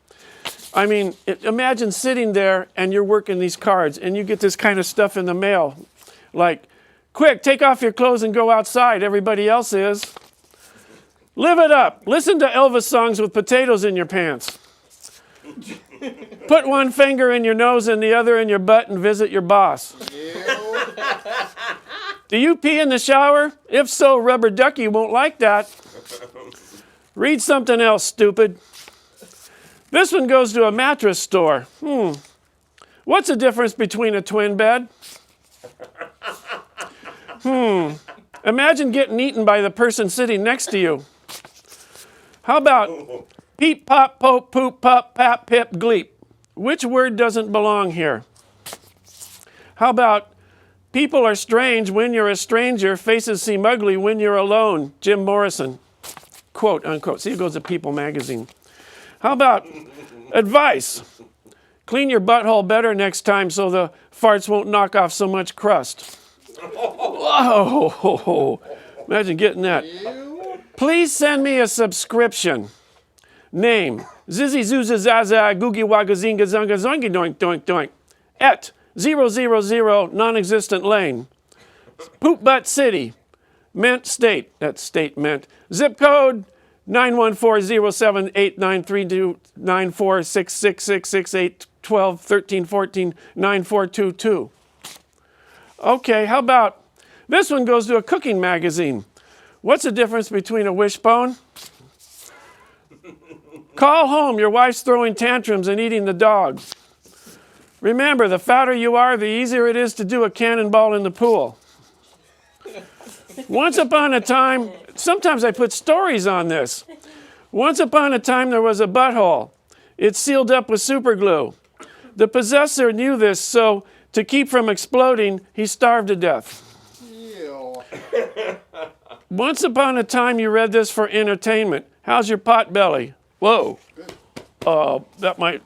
I mean, imagine sitting there and you're working these cards and you get this kind of stuff in the mail. Like, quick, take off your clothes and go outside. Everybody else is. Live it up. Listen to Elvis songs with potatoes in your pants. Put one finger in your nose and the other in your butt and visit your boss. Do you pee in the shower? If so, Rubber Ducky won't like that. Read something else, stupid. This one goes to a mattress store. What's the difference between a twin bed? Imagine getting eaten by the person sitting next to you. How about peep, pop, pope, poop, pop, pap, pip, gleep? Which word doesn't belong here? How about people are strange when you're a stranger, faces seem ugly when you're alone? Jim Morrison. Quote, unquote. See, it goes to People magazine. How about advice? Clean your butthole better next time so the farts won't knock off so much crust. Whoa! Imagine getting that. Please send me a subscription. Name, Zizzy Zooza Zaza Googie Wagga Zinga Zunga Zongi Doink Doink Doink. Et 000 non-existent lane. Poop Butt City. Mint State. That's state mint. Zip code 914-078-93294666681213149422. Okay, how about this one goes to a cooking magazine. What's the difference between a wishbone? Call home, your wife's throwing tantrums and eating the dog. Remember, the fatter you are, the easier it is to do a cannonball in the pool. Once upon a time, sometimes I put stories on this. Once upon a time, there was a butthole. It's sealed up with super glue. The possessor knew this, so to keep from exploding, he starved to death. Once upon a time, you read this for entertainment. How's your pot belly? Whoa. That might,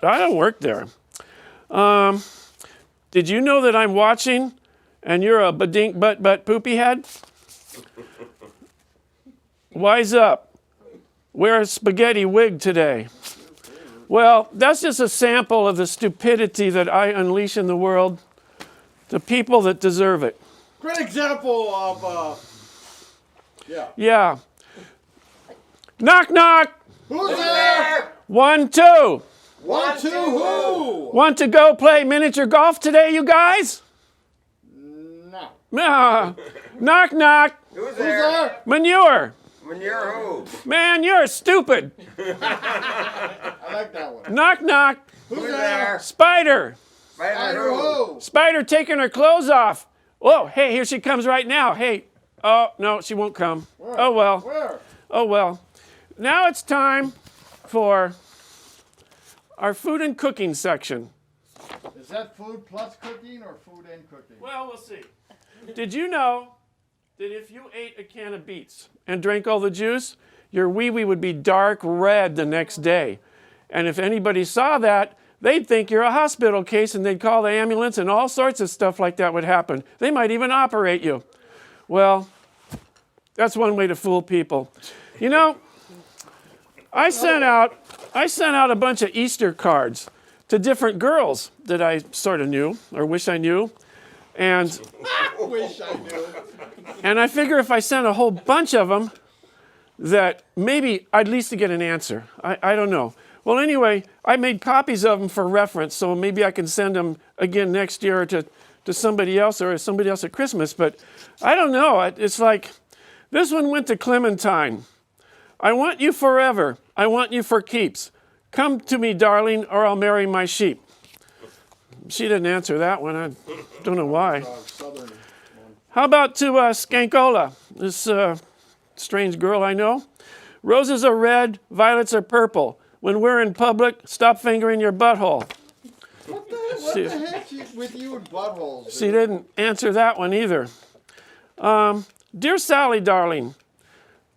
I don't work there. Did you know that I'm watching and you're a badink butt poopy head? Wise up. Wear a spaghetti wig today. Well, that's just a sample of the stupidity that I unleash in the world to people that deserve it. Great example of, Yeah. Knock, knock. Who's there? 1, 2. 1, 2, who? Want to go play miniature golf today, you guys? No. Knock, knock. Who's there? Manure. Manure who? Man, you're stupid. I like that one. Knock, knock. Who's there? Spider. Spider who? Spider taking her clothes off. Whoa, hey, here she comes right now. Hey, oh, no, she won't come. Where? Oh, well. Where? Oh, well. Now it's time for our food and cooking section. Is that food plus cooking or food and cooking? Well, we'll see. Did you know that if you ate a can of beets and drank all the juice, your wee-wee would be dark red the next day? And if anybody saw that, they'd think you're a hospital case and they'd call the ambulance and all sorts of stuff like that would happen. They might even operate you. Well, that's one way to fool people. You know, I sent out a bunch of Easter cards to different girls that I sort of knew or wish I knew. And Wish I knew. And I figure if I sent a whole bunch of them, that maybe I'd at least get an answer. I don't know. Well, anyway, I made copies of them for reference, so maybe I can send them again next year to somebody else or somebody else at Christmas. But I don't know. It's like, this one went to Clementine. I want you forever. I want you for keeps. Come to me, darling, or I'll marry my sheep. She didn't answer that one. I don't know why. How about to Smokula, this strange girl I know? Roses are red, violets are purple. When we're in public, stop fingering your butthole. What the heck with you and buttholes? She didn't answer that one either. Dear Sally, darling,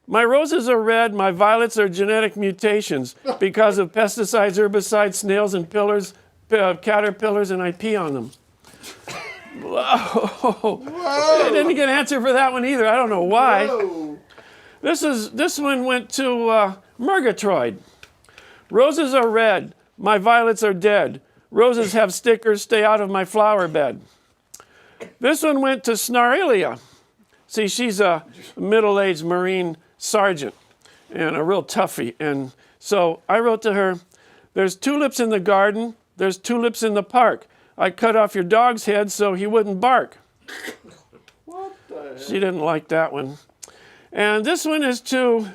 my roses are red, my violets are genetic mutations because of pesticides, herbicides, snails, and caterpillars, and I pee on them. Whoa. I didn't get an answer for that one either. I don't know why. Whoa. This one went to Murgatroyd. Roses are red. My violets are dead. Roses have stickers. Stay out of my flower bed. This one went to Snarlia. See, she's a middle-aged Marine sergeant and a real toughie. And so I wrote to her, there's tulips in the garden. There's tulips in the park. I cut off your dog's head so he wouldn't bark. What the heck? She didn't like that one. And this one is to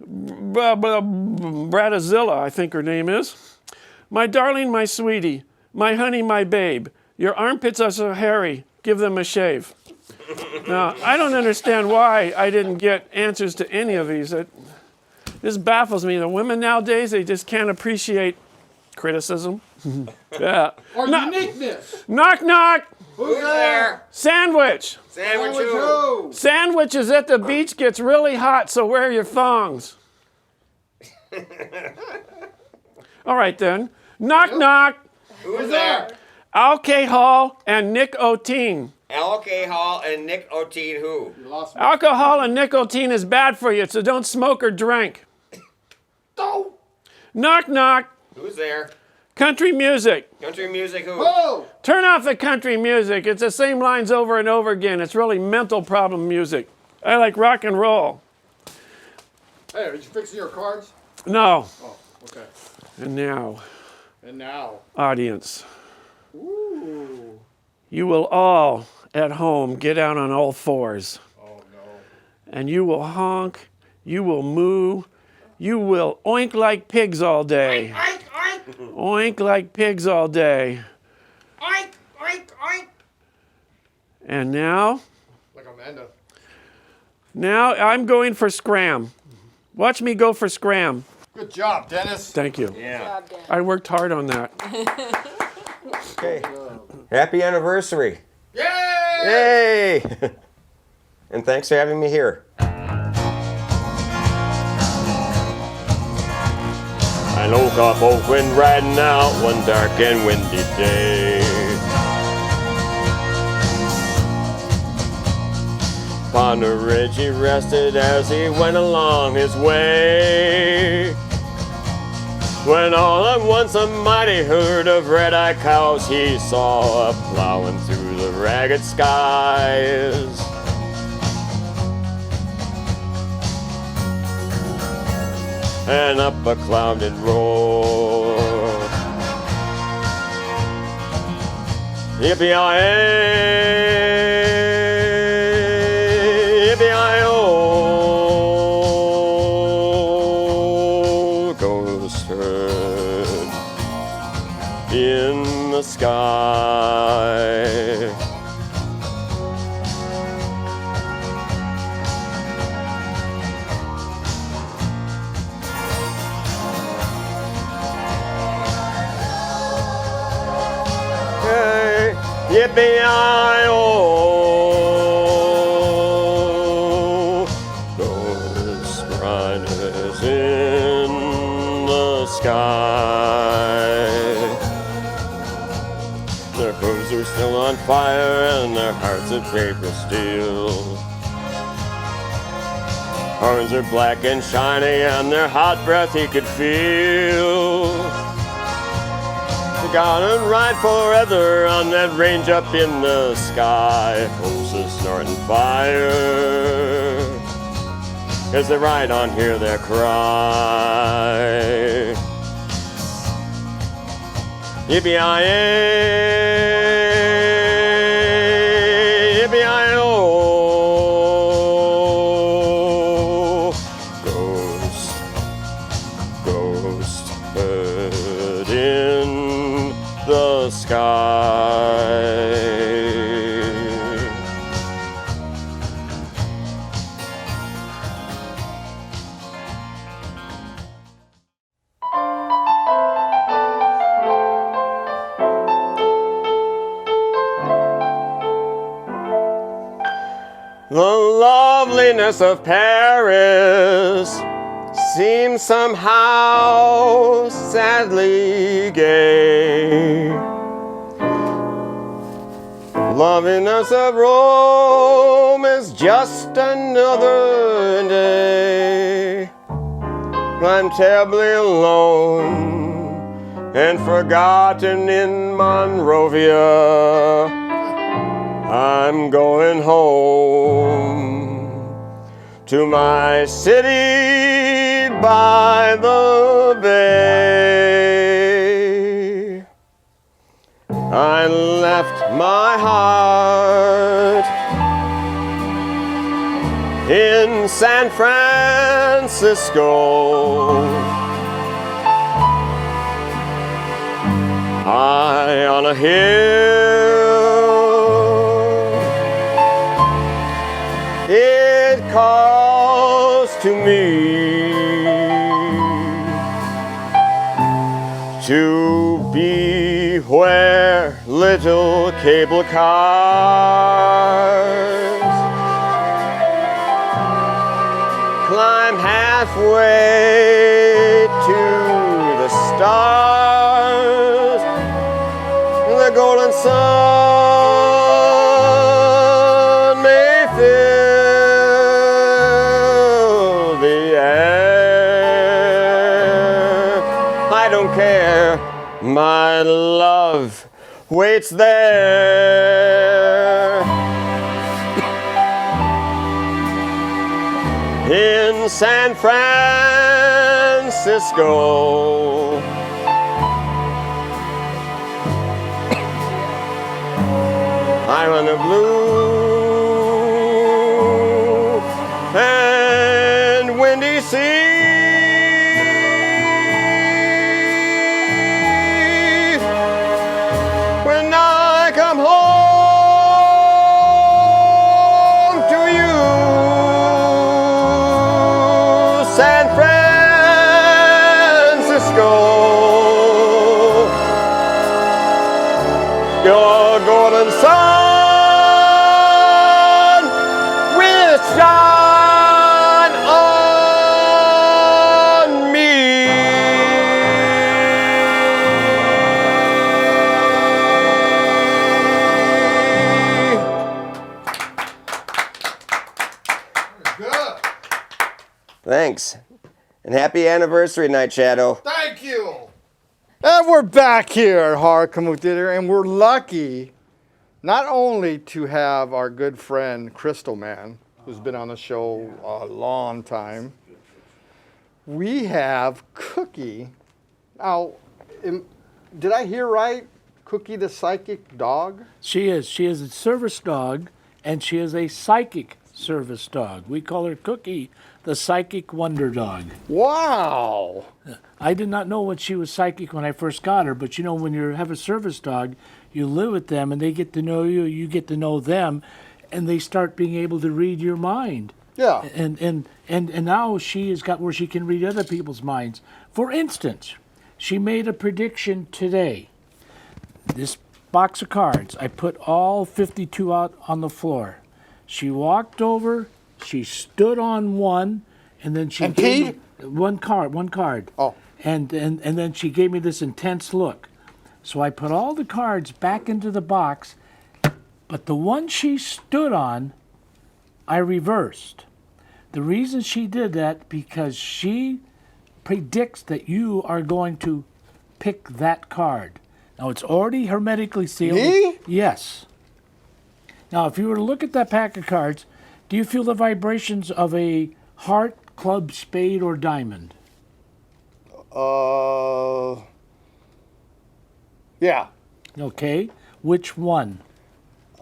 Bradazilla, I think her name is. My darling, my sweetie, my honey, my babe, your armpits are so hairy, give them a shave. Now, I don't understand why I didn't get answers to any of these. This baffles me. The women nowadays, they just can't appreciate criticism. Yeah. Or uniqueness. Knock, knock. Who's there? Sandwich. Sandwich who? Sandwiches at the beach gets really hot, so wear your thongs. All right, then. Knock, knock. Who's there? Alcohol and nicotine. Alcohol and nicotine who? Alcohol and nicotine is bad for you, so don't smoke or drink. Oh. Knock, knock. Who's there? Country music. Country music who? Whoa. Turn off the country music. It's the same lines over and over again. It's really mental problem music. I like rock and roll. Hey, are you fixing your cards? No. Oh, okay. And now, audience. Ooh. You will all at home get out on all fours. Oh, no. And you will honk, you will moo, you will oink like pigs all day. Oink, oink, oink. Oink like pigs all day. Oink, oink, oink. And now? Like Amanda. Now I'm going for scram. Watch me go for scram. Good job, Dennis. Thank you. Yeah. I worked hard on that. Okay. Happy anniversary. Yay! Yay! And thanks for having me here. I woke up Oakland riding out one dark and windy day. Upon the ridge he rested as he went along his way. When all at once a mighty herd of red-eyed cows he saw plowing through the ragged skies. And up a clouded roar. Yippee-yi-yi, yippee-yi-oh, goes herd in the sky. Yippee-yi-oh, those riders in the sky. Their hooves are still on fire and their hearts of paper steel. Horns are black and shiny, and their hot breath he could feel. Gonna ride forever on that range up in the sky. Horses snorting fire as they ride on, hear their cry. Yippee-yi-yay, yippee-yi-oh. Ghost, ghost, bird in the sky. The loveliness of Paris seems somehow sadly gay. Loveliness of Rome is just another day. I'm terribly alone and forgotten in Monrovia. I'm going home to my city by the bay. I left my heart in San Francisco, high on a hill. It calls to me to be where little cable cars climb halfway to the stars. The golden sun may fill the air. I don't care, my love waits there. In San Francisco, I'm on the blue and windy sea. When I come home to you, San Francisco, your golden sun will shine on me. Good. Thanks. And happy anniversary, Night Shadow. Thank you. And we're back here at Horror Kamu Theater, and we're lucky not only to have our good friend Crystal Man, who's been on the show a long time. We have Cookie. Now, did I hear right? Cookie the psychic dog? She is. She is a service dog, and she is a psychic service dog. We call her Cookie, the psychic wonder dog. Wow. I did not know what she was psychic when I first got her, but you know, when you have a service dog, you live with them and they get to know you, you get to know them, and they start being able to read your mind. Yeah. And now she has got where she can read other people's minds. For instance, she made a prediction today. This box of cards, I put all 52 out on the floor. She walked over, she stood on one, and then she gave me one card. Oh. And then she gave me this intense look. So I put all the cards back into the box, but the one she stood on, I reversed. The reason she did that because she predicts that you are going to pick that card. Now it's already hermetically sealed. Me? Yes. Now if you were to look at that pack of cards, do you feel the vibrations of a heart, club, spade, or diamond? Yeah. Okay. Which one?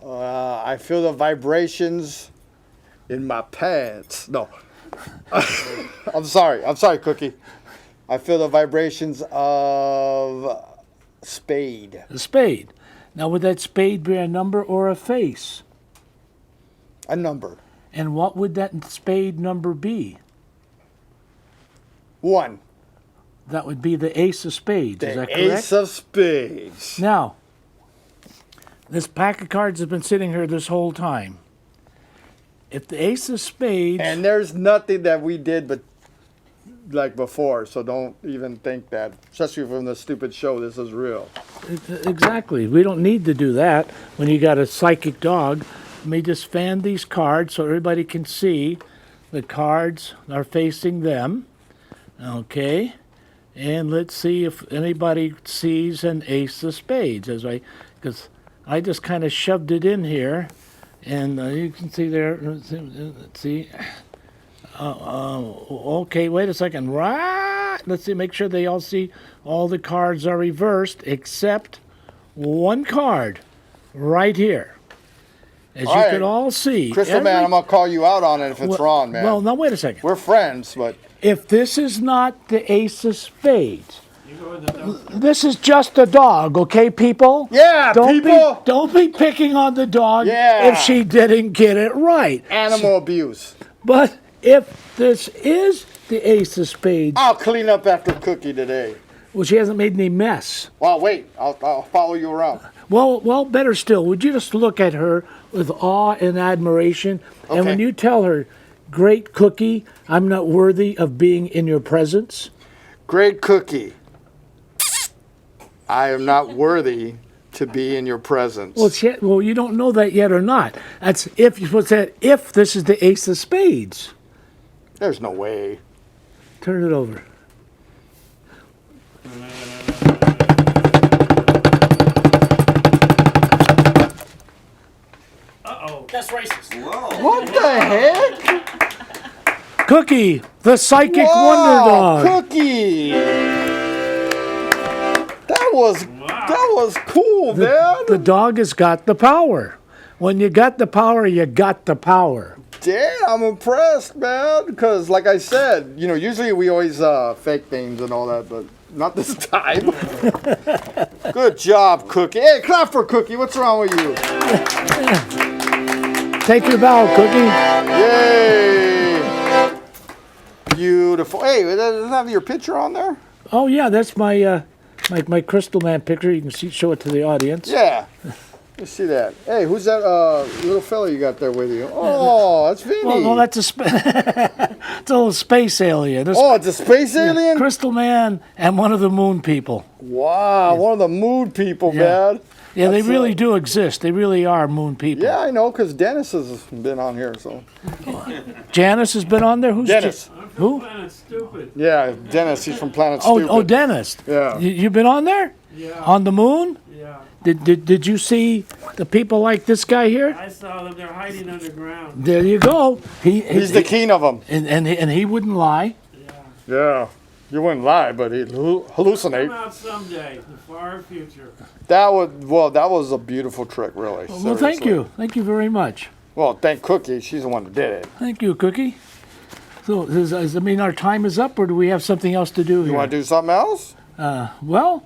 I feel the vibrations in my pants. No. I'm sorry, Cookie. I feel the vibrations of spade. A spade. Now would that spade be a number or a face? A number. And what would that spade number be? 1. That would be the ace of spades. Is that correct? Ace of spades. Now, this pack of cards has been sitting here this whole time. If the ace of spades... And there's nothing that we did but like before, so don't even think that. Especially from the stupid show, this is real. Exactly. We don't need to do that when you got a psychic dog. Let me just fan these cards so everybody can see the cards are facing them. Okay. And let's see if anybody sees an ace of spades, because I just kind of shoved it in here, and you can see there. Let's see. Okay, wait a second. Right. Let's see. Make sure they all see all the cards are reversed except one card right here. As All you right. can all see. Crystal Man, I'm going to call you out on it if it's wrong, man. Well, now wait a second. We're friends, but... If this is not the ace of spades, this is just a dog, okay, people? Yeah, people! Don't be picking on the dog Yeah. if she didn't get it right. Animal abuse. But if this is the ace of spades... I'll clean up after Cookie today. Well, she hasn't made any mess. Well, wait. I'll follow you around. Well, better still, would you just look at her with awe and admiration? Okay. And when you tell her, great Cookie, I'm not worthy of being in your presence. Great Cookie, I am not worthy to be in your presence. Well, you don't know that yet or not. That's if you're supposed to say, if this is the ace of spades. There's no way. Turn it over. Uh-oh, that's racist. What the heck? Cookie, the psychic wonder Wow, dog. Cookie. That was cool, man. The dog has got the power. When you got the power, you got the power. Damn, I'm impressed, man. Because, like I said, usually we always fake things and all that, but not this time. Good job, Cookie. Hey, clap for Cookie. What's wrong with you? Take your bow, Cookie. Yay! Beautiful. Hey, does it have your picture on there? Oh yeah, that's my my Crystal Man picture. You can show it to the audience. Yeah. Let's see that. Hey, who's that little fella you got there with you? Oh, that's Vinny. Well, that's it's a little space alien. It's a space alien? Crystal Man and one of the moon people. Wow, one of the moon people, man. Yeah, they really do exist. They really are moon people. Yeah, I know, because Dennis has been on here, so. Janice has been on there? Who's Dennis. Who? Planet Stupid. Yeah, Dennis. He's from Planet Stupid. Oh, Dennis. Yeah. You've been on there? Yeah. On the moon? Yeah. Did you see the people like this guy here? I saw them. They're hiding underground. There you go. He's the king of them. And he wouldn't lie. Yeah. You wouldn't lie, but he'd hallucinate. Come out someday, the far future. That was a beautiful trick, really. Well, thank you. Thank you very much. Well, thank Cookie. She's the one that did it. Thank you, Cookie. So, does it mean our time is up, or do we have something else to do here? You want to do something else? Well,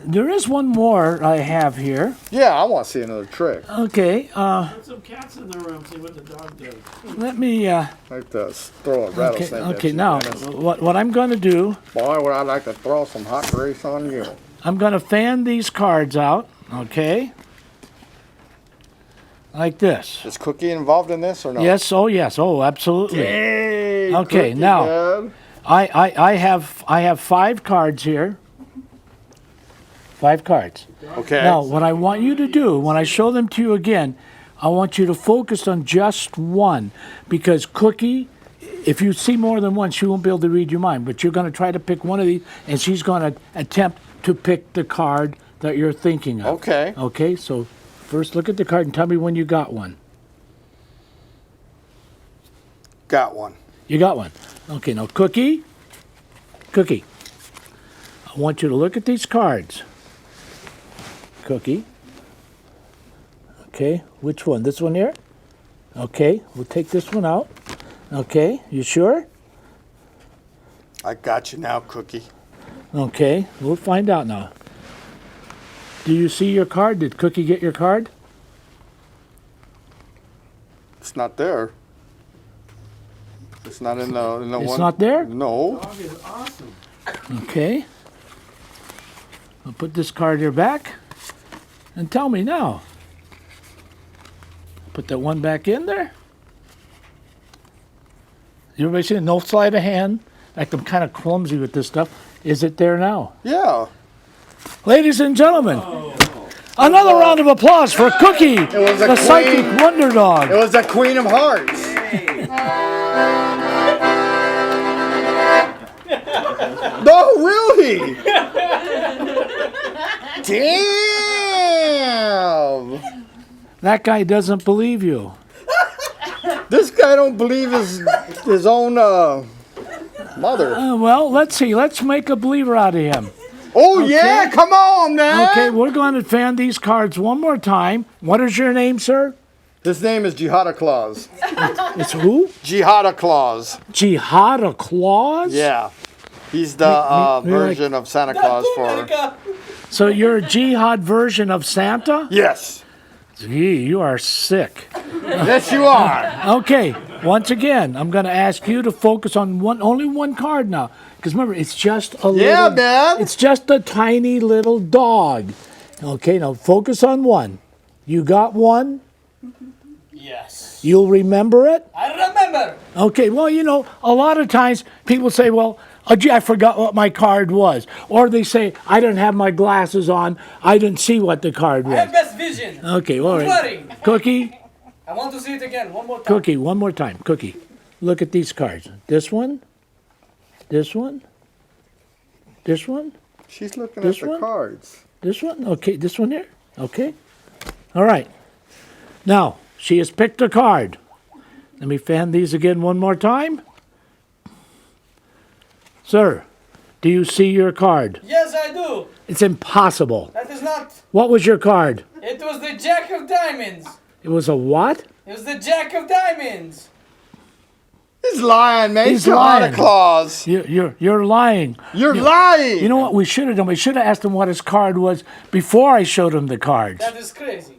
there is one more I have here. Yeah, I want to see another trick. Okay. Put some cats in the room, see what the dog does. Let me. Like to throw a rattlesnake at Okay. you, Now, Dennis. what I'm going to do? Boy, would I like to throw some hot grease on you. I'm going to fan these cards out. Okay. Like this. Is Cookie involved in this or no? Yes. Oh, yes. Oh, absolutely. Hey, Okay. Cookie, Now, man. I have 5 cards here. 5 cards. Okay. Now, what I want you to do, when I show them to you again, I want you to focus on just one, because Cookie if you see more than one, she won't be able to read your mind. But you're going to try to pick one of these, and she's going to attempt to pick the card that you're thinking of. Okay. Okay, so first look at the card and tell me when you got one. Got one. You got one. Okay, now Cookie, I want you to look at these cards. Cookie. Okay, which one? This one here? Okay, we'll take this one out. Okay, you sure? I got you now, Cookie. Okay, we'll find out now. Do you see your card? Did Cookie get your card? It's not there. It's not in the It's one. not there? No. Dog is awesome. Okay. I'll put this card here back. And tell me now. Put that one back in there. Everybody see no sleight of hand? Like I'm kind of clumsy with this stuff. Is it there now? Yeah. Ladies and gentlemen, another round of applause for Cookie, was a the psychic queen. wonder dog. It was the Queen of Hearts. No, really? Damn. That guy doesn't believe you. This guy don't believe his own mother. Well, let's see. Let's make a believer out of him. Oh, yeah, come on, man. Okay, we're going to fan these cards one more time. What is your name, sir? His name is Jihada Claus. It's who? Jihada Claus. Jihada Claus? Yeah. He's the version of Santa Claus for... So you're a jihad version of Santa? Yes. Gee, you are sick. Yes, you are. Okay, once again, I'm going to ask you to focus on only one card now. Because remember, it's just a little... man. It's just a tiny little dog. Okay, now focus on one. You got one? Yes. You'll remember it? I remember. Okay, well, you know, a lot of times people say, well, oh, gee, I forgot what my card was. Or they say, I didn't have my glasses on. I didn't see what the card was. I have best vision. Okay, all Don't right. worry. Cookie, I want to see it again. One more time. Cookie, one more time. Cookie, look at these cards. This one, this one, this one, She's looking This at the one? cards. this one. Okay, this one here. Okay. All right. Now, she has picked a card. Let me fan these again one more time. Sir, do you see your card? Yes, I do. It's impossible. That is not. What was your card? It was the Jack of Diamonds. It was a what? It was the Jack of Diamonds. He's lying, man. He's Jihada lying. Claus. You're lying. You're lying. You know what we should have done? We should have asked him what his card was before I showed him the cards. That is crazy.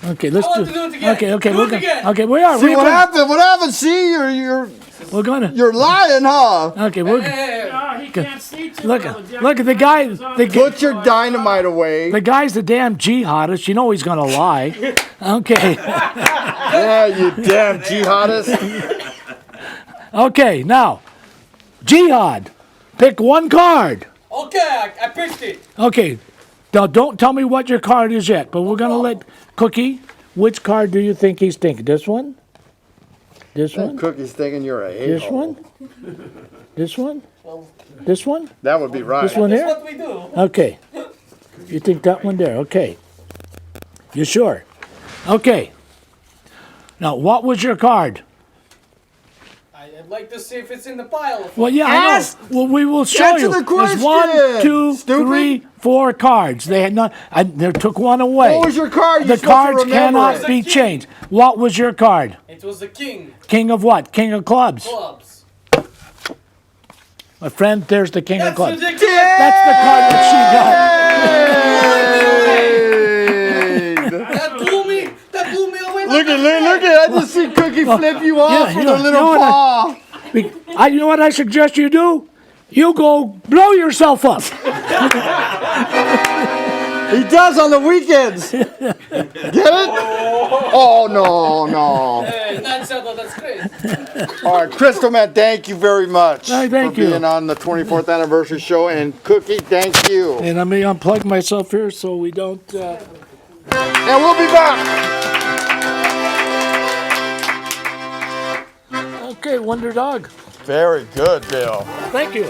Okay, let's I want do. to do it again. Okay, Do we're it gonna. again. Okay, we are. See we're what gonna, happened? What happened? See, you're We're lying, huh? Okay, we're. He can't see too Look well. at look at the guy. Put your dynamite away. The guy's the damn jihadist. You know he's gonna lie. Okay. Yeah, you damn jihadist. Okay, now, jihad. Pick one card. Okay, I picked it. Okay. Now don't tell me what your card is yet, but we're gonna let Cookie. Which card do you think he's thinking? This one? This one? Cookie's thinking you're a This a-hole. one? This one? This one? That would be right. This one That's here? what we do. Okay. You think that one there? Okay. You sure? Okay. Now, what was your card? I'd like to see if it's in the pile. Well, yeah, I know. Well, we will show Answer you. the There's 1, question, 2, stupid. 3, 4 cards. They had not. They took one away. What was your card? The You're supposed to cards remember cannot it. be changed. What was your card? It was the king. King of what? King of clubs. Clubs. My friend, there's the king of That's clubs. ridiculous. That's the card that That blew me. That blew me away. Look at, I just see Cookie flip you off yeah, with you a little know what paw. she got. You know what I suggest you do? You go blow yourself up. He does on the weekends. Get it? Oh, no. Hey, that's great. All right, Crystal, man, thank you very much Thank for you. being on the 24th anniversary show. And Cookie, thank you. And I may unplug myself here so we don't. And we'll be back. Okay, Wonder Dog. Very good, Bill. Thank you.